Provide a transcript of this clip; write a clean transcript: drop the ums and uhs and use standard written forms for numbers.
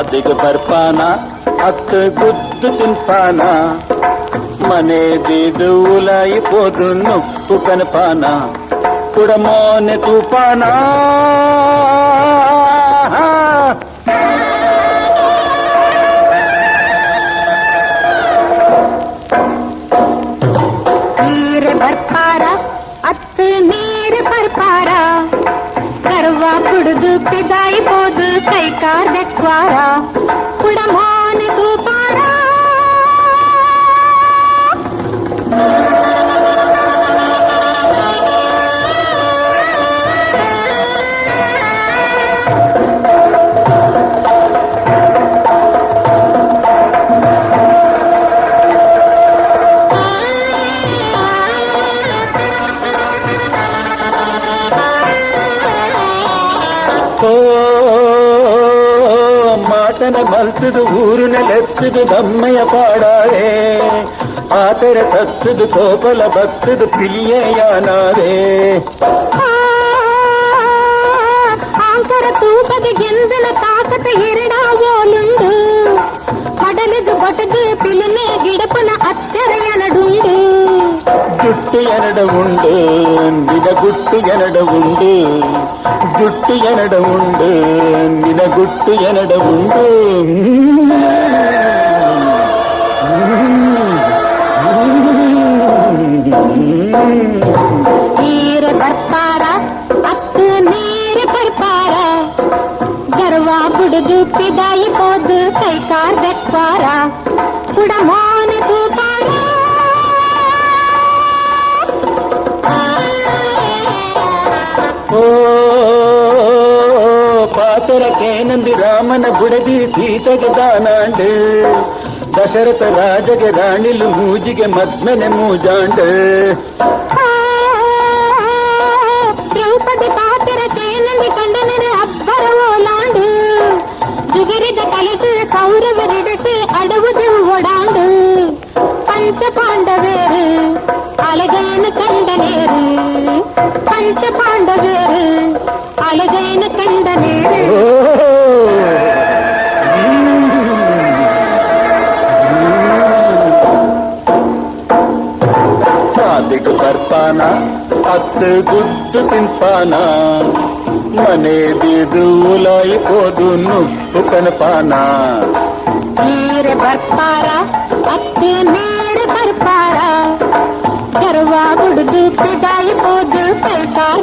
ಸಾದಿಗೆ ಬರ್ಪಾನ ಹತ್ತು ಗುದ್ದು ತಿನ್ಪಾನ ಮನೆದಿದು ಉಲಾಯಿపోదు నొప్పు కనపాన కుడమోనె తూపాన ನೀರು ಬರ್ಪಾರ ಅತ್ತು ನೀರು ಬರ್ಪಾರ ಕರ್ವಾ ಕುಡಿದು ಪಿದಾಯಿపోదు ಕೈ ಕಾರ್ ದೆಕ್ವಾರ ಕುಡಮೋನೆ ತೂಪಾರ ಮಾತನ ಮಲ್ಸದು ಊರಿನ ಲೆಚ್ಚದು ದಮ್ಮಯ ಪಾಡಾರೆ ಆತರ ತತ್ತದು ಕೋಪಲ ಭಕ್ತದು ಪ್ರಿಯಯಾನಾರೆ ಆಂಕರ ತೂಕದ ಗೆಂದಲ ತಾಕತ ಎರಡಾವೋಲುಂಡು ಮಡಲದು ಬಟದು ಪಿಲಿನೆ ಗಿಡಪನ ಅತ್ತರ ಎನಡುಂಡು ಜುಟ್ಟು ಎನಡ ಉಂಡು ನಿನ ಗುಟ್ಟು ಎನಡ ಉಂಡು ಜುಟ್ಟು ಎನಡ ಉಂಡು ನಿನ ಗುಟ್ಟು ಎನಡ ಉಂಡು ನೀರು ಬರ್ಪಾರ ಅತ್ತು ನೀರು ಬರ್ಪಾರ ಗರ್ವಾ ಬುಡುದು ಪಿದಾಯಿపోదు ಕೈ ಕಾರ್ ದೆಕ್ವಾರ ಕುಡಮೋನೆ ತೂಪಾರ ಓ ಪಾತರಕೇನಂದಿ ರಾಮನ ಬುಡದಿ ಸೀತೆಗೆ ದಾನಾಂಡು ದಶರಥ ರಾಜಗೆ ರಾಣಿಲು ಮೂಜಿಗೆ ಮದ್ಮೆನೆ ಮೂಜಾಂಡು ದ್ರೌಪದಿ ಪಾತರಕೇನಂದಿ ಕಂಡನರೆ ಅಬ್ಬರ ಓಲಾಂಡು ಜುಗರಿದ ಕಲಟು ಕೌರವರಿಡಟು ಅಡವುದು ಓಡಾಂಡು ಪಂಚ ಪಾಂಡವೇರು அழகேன கண்ட நேரு பஞ்ச பாண்டவேரு அழகேன கண்ட நேரு ಸಾದಿಗೆ ಬರ್ಪಾನ ಹತ್ತು ಗುದ್ದು ತಿನ್ಪಾನ ಮನೆದಿದು ಉಲಾಯಿపోదు ನೊಪ್ಪು ಕನಪಾನ ನೀರು ಬರ್ಪಾರ ಅತ್ತು ನೀರು ಬರ್ಪಾರ ಗರ್ವಾ ಬುಡುದು ಪಿದಾಯಿపోదు ಕೈ ಕಾರ್